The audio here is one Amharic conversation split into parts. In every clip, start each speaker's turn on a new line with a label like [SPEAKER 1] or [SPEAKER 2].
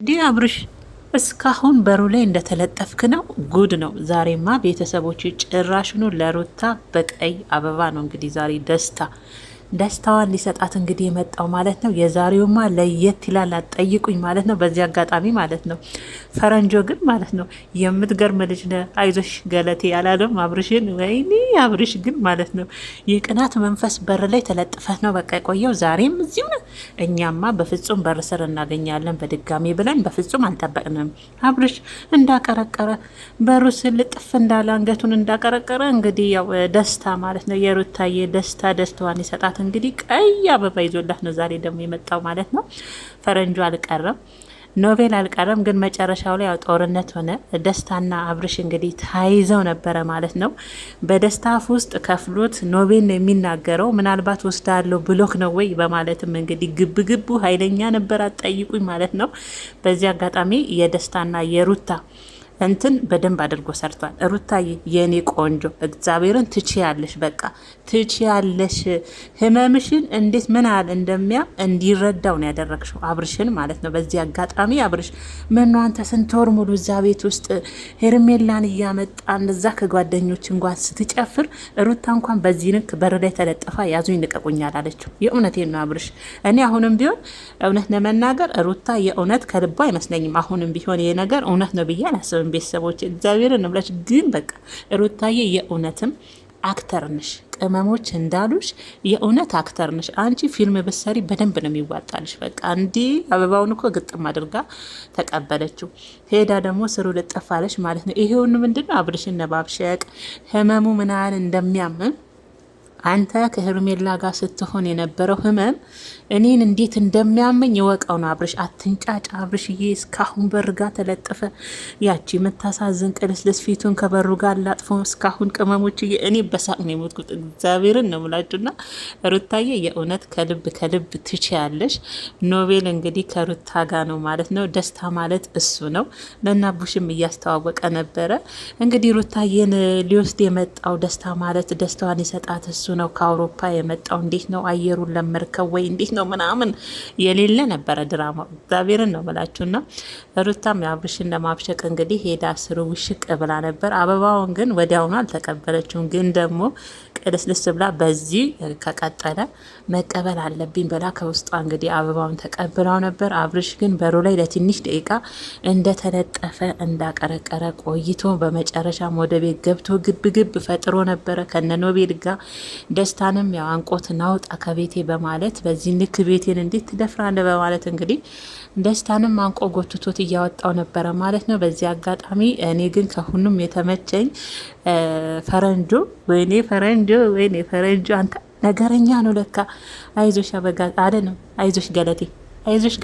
[SPEAKER 1] ዲ አብርሽ እስካሁን በሩ ላይ እንደተለጠፍክ ነው። ጉድ ነው። ዛሬማ ቤተሰቦች ጭራሽኑ ለሩታ በቀይ አበባ ነው እንግዲህ ዛሬ ደስታዋን ሊሰጣት እንግዲህ የመጣው ማለት ነው። የዛሬውማ ለየት ይላል፣ አትጠይቁኝ ማለት ነው። በዚህ አጋጣሚ ማለት ነው ፈረንጆ ግን ማለት ነው የምትገርም ልጅ ነ አይዞሽ ገለቴ ያላለም አብርሽን። ወይኔ አብርሽ ግን ማለት ነው የቅናት መንፈስ በር ላይ ተለጥፈህ ነው በቃ የቆየው። ዛሬም እዚሁ ነው። እኛማ በፍጹም በር ስር እናገኛለን በድጋሚ ብለን በፍጹም አልጠበቅንም። አብርሽ እንዳቀረቀረ በሩ ስልጥፍ እንዳለ አንገቱን እንዳቀረቀረ እንግዲህ ያው ደስታ ማለት ነው የሩታዬ ደስታዋን ይሰጣት እንግዲህ ቀይ አበባ ይዞላት ነው ዛሬ ደግሞ የመጣው ማለት ነው። ፈረንጁ አልቀረም፣ ኖቬል አልቀረም፣ ግን መጨረሻው ላይ ያው ጦርነት ሆነ። ደስታና አብርሽ እንግዲህ ተያይዘው ነበረ ማለት ነው። በደስታ አፍ ውስጥ ከፍሎት ኖቬል ነው የሚናገረው። ምናልባት ወስዳለው ብሎክ ነው ወይ በማለትም እንግዲህ ግብግቡ ኃይለኛ ነበር፣ አትጠይቁኝ ማለት ነው። በዚህ አጋጣሚ የደስታና የሩታ እንትን በደንብ አድርጎ ሰርቷል። ሩታዬ የኔ ቆንጆ እግዚአብሔርን ትችያለሽ፣ በቃ ትችያለሽ። ህመምሽን እንዴት ምን ያህል እንደሚያም እንዲረዳው ነው ያደረግሽው አብርሽን ማለት ነው። በዚህ አጋጣሚ አብርሽ ምን አንተ ስንት ወር ሙሉ እዛ ቤት ውስጥ ሄርሜላን እያመጣ እንደዛ ከጓደኞች እንኳን ስትጨፍር ሩታ እንኳን በዚህ ንክ በር ላይ ተለጥፋ ያዙኝ ልቀቁኛል አለችው። የእውነቴን ነው አብርሽ። እኔ አሁንም ቢሆን እውነት ለመናገር ሩታ የእውነት ከልቧ አይመስለኝም። አሁንም ቢሆን ይሄ ነገር እውነት ነው ብዬ አላስብም። ቤተሰቦች እግዚአብሔርን ብላች ግን በቃ ሩታዬ የእውነትም አክተር ነሽ። ቅመሞች እንዳሉሽ የእውነት አክተር ነሽ። አንቺ ፊልም ብትሰሪ በደንብ ነው የሚዋጣልሽ። በቃ እንዲህ አበባውን እኮ ግጥም አድርጋ ተቀበለችው። ሄዳ ደግሞ ስሩ ልጠፋለች ማለት ነው። ይሄውን ምንድነው አብርሽን ነባብሸቅ ህመሙ ምን ያህል እንደሚያምን አንተ ከሄርሜላ ጋር ስትሆን የነበረው ህመም እኔን እንዴት እንደሚያመኝ ይወቀው ነው። አብርሽ አትንጫጫ አብርሽዬ። እስካሁን በር ጋር ተለጠፈ። ያቺ የምታሳዝን ቅልስልስ ፊቱን ከበሩ ጋር ላጥፎ እስካሁን ቅመሞችዬ፣ እኔ በሳቅ ነው የሞትኩት። እግዚአብሔርን ነው ምላችሁና ሩታዬ የእውነት ከልብ ትችያለሽ። ኖቤል እንግዲህ ከሩታ ጋር ነው ማለት ነው። ደስታ ማለት እሱ ነው። ለናቡሽም እያስተዋወቀ ነበረ እንግዲህ ሩታዬን ሊወስድ የመጣው ደስታ ማለት ደስታዋን ይሰጣት እሱ ነው። ከአውሮፓ የመጣው እንዴት ነው አየሩን ለመርከብ ወይ እንዴት ነው ምናምን የሌለ ነበረ ድራማ። እግዚአብሔርን ነው ብላችሁና ሩታም የአብርሽን ለማብሸቅ እንግዲህ ሄዳ ስሩ ውሽቅ ብላ ነበር። አበባውን ግን ወዲያውኑ አልተቀበለችውም። ግን ደግሞ ቅልስልስ ብላ በዚህ ከቀጠለ መቀበል አለብኝ ብላ ከውስጧ እንግዲህ አበባውን ተቀብላው ነበር። አብርሽ ግን በሩ ላይ ለትንሽ ደቂቃ እንደተለጠፈ እንዳቀረቀረ ቆይቶ በመጨረሻም ወደ ቤት ገብቶ ግብ ፈጥሮ ነበረ ከነኖቤል ጋር። ደስታንም ያው አንቆት ናውጣ ከቤቴ በማለት በዚህ ልክ ቤቴን እንዴት ትደፍራለህ በማለት እንግዲህ ደስታንም አንቆ ጎትቶት እያወጣው ነበረ ማለት ነው። በዚህ አጋጣሚ እኔ ግን ከሁሉም የተመቸኝ ፈረንጆ፣ ወይኔ ፈረንጆ አንተ ነገረኛ ነው ለካ። አይዞሽ አበጋ አለ ነው። አይዞሽ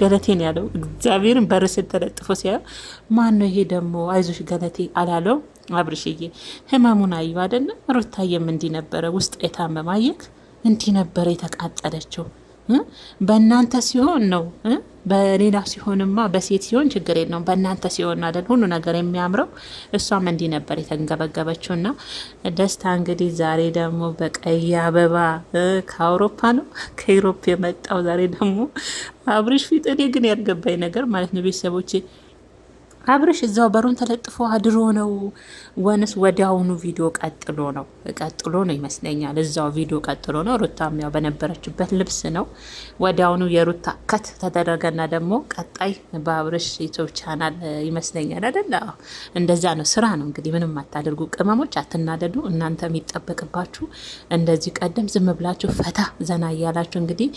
[SPEAKER 1] ገለቴ ነው ያለው። እግዚአብሔርን በርስል ተለጥፎ ሲያየው ማን ነው ይሄ ደግሞ አይዞሽ ገለቴ አላለው? አብርሽዬ ህመሙን አዩ አይደለ? ሩታዬም እንዲህ ነበረ ውስጥ የታመመ አየክ፣ እንዲህ ነበረ የተቃጠለችው። በእናንተ ሲሆን ነው፣ በሌላ ሲሆንማ በሴት ሲሆን ችግር የለውም። በእናንተ ሲሆን አይደል ሁሉ ነገር የሚያምረው። እሷም እንዲህ ነበር የተንገበገበችው። እና ደስታ እንግዲህ ዛሬ ደግሞ በቀይ አበባ ከአውሮፓ ነው ከኢሮፕ የመጣው ዛሬ ደግሞ አብርሽ ፊት። እኔ ግን ያልገባኝ ነገር ማለት ነው ቤተሰቦቼ አብርሽ እዛው በሩን ተለጥፎ አድሮ ነው ወንስ ወዲያውኑ ቪዲዮ ቀጥሎ ነው ይመስለኛል። እዛው ቪዲዮ ቀጥሎ ነው። ሩታም ያው በነበረችበት ልብስ ነው። ወዲያውኑ የሩታ ከት ተደረገና ደግሞ ቀጣይ በአብርሽ ዩቲዩብ ቻናል ይመስለኛል አይደል? እንደዛ ነው። ስራ ነው እንግዲህ ምንም አታደርጉ። ቅመሞች አትናደዱ። እናንተ የሚጠበቅባችሁ እንደዚህ ቀደም ዝም ብላችሁ ፈታ ዘና እያላችሁ እንግዲህ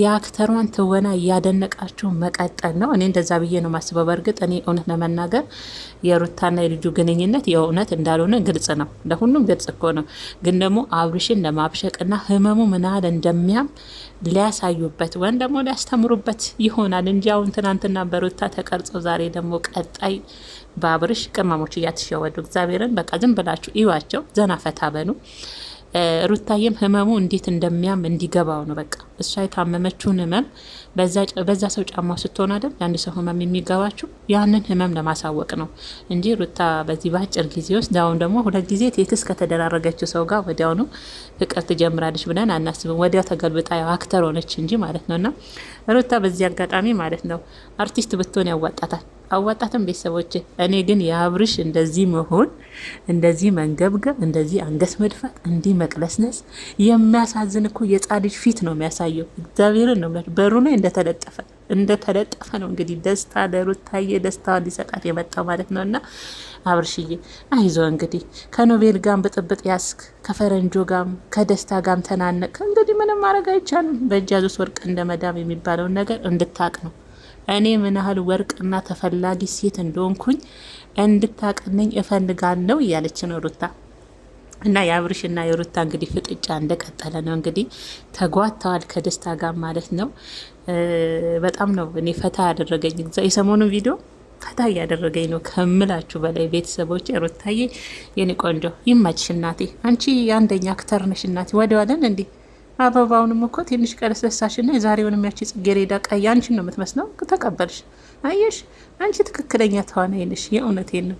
[SPEAKER 1] የአክተሯን ትወና እያደነቃችሁ መቀጠል ነው። እኔ እንደዛ ብዬ ነው ማስበው። በእርግጥ እኔ እውነት ለመናገር የሩታና የልጁ ግንኙነት የእውነት እንዳልሆነ ግልጽ ነው። ለሁሉም ግልጽ እኮ ነው። ግን ደግሞ አብርሽን ለማብሸቅና ህመሙ ምን ያህል እንደሚያም ሊያሳዩበት ወይም ደግሞ ሊያስተምሩበት ይሆናል እንጂ አሁን ትናንትና በሩታ ተቀርጸው ዛሬ ደግሞ ቀጣይ በአብርሽ ቅመሞች እያትሸወዱ እግዚአብሔርን በቃ ዝም ብላችሁ ይዋቸው፣ ዘና ፈታ በኑ። ሩታዬም ህመሙ እንዴት እንደሚያም እንዲገባው ነው በቃ እሷ የታመመችውን ህመም በዛ ሰው ጫማ ስትሆን አይደል የአንድ ሰው ህመም የሚገባችው ያንን ህመም ለማሳወቅ ነው እንጂ ሩታ በዚህ በአጭር ጊዜ ውስጥ ዳውን ደግሞ 2 ጊዜ ቴክስ ከተደራረገችው ሰው ጋር ወዲያውኑ ፍቅር ትጀምራለች ብለን አናስብም። ወዲያው ተገልብጣ ያው አክተር ሆነች እንጂ ማለት ነውና ሩታ በዚህ አጋጣሚ ማለት ነው አርቲስት ብትሆን ያዋጣታል። አዋጣትም ቤተሰቦች። እኔ ግን የአብርሽ እንደዚህ መሆን፣ እንደዚህ መንገብገብ፣ እንደዚህ አንገት መድፋት፣ እንዲህ መቅለስነስ የሚያሳዝን እኮ የጻ ልጅ ፊት ነው የሚያሳየው። እግዚአብሔርን ነው በሩ ላይ እንደተለጠፈ ነው እንግዲህ ደስታ ለሩታዬ ደስታዋን ሊሰጣት የመጣው ማለት ነው። እና አብርሽዬ አይዞ እንግዲህ ከኖቤል ጋም ብጥብጥ ያስክ ከፈረንጆ ጋም ከደስታ ጋም ተናነቅ እንግዲህ ምንም ማድረግ አይቻልም። በእጅ ያዙት ወርቅ እንደ መዳም የሚባለውን ነገር እንድታቅ ነው። እኔ ምን ያህል ወርቅና ተፈላጊ ሴት እንደሆንኩኝ እንድታቀነኝ እፈልጋለሁ እያለች ነው ሩታ። እና የአብርሽና የሩታ እንግዲህ ፍጥጫ እንደቀጠለ ነው። እንግዲህ ተጓተዋል ከደስታ ጋር ማለት ነው። በጣም ነው እኔ ፈታ ያደረገኝ የሰሞኑን ቪዲዮ ፈታ እያደረገኝ ነው ከምላችሁ በላይ ቤተሰቦች። ሩታዬ የኔ ቆንጆ ይመችሽ እናቴ፣ አንቺ አንደኛ አክተር ነሽ እናቴ። ወዲያለን እንዲህ አበባውንም እኮ ትንሽ ቀለስለሳሽና የዛሬውንም ያቺ ጽጌረዳ ቀይ አንቺን ነው የምትመስለው። ተቀበልሽ። አየሽ አንቺ ትክክለኛ ተዋናይ ነሽ። የእውነቴን ነው።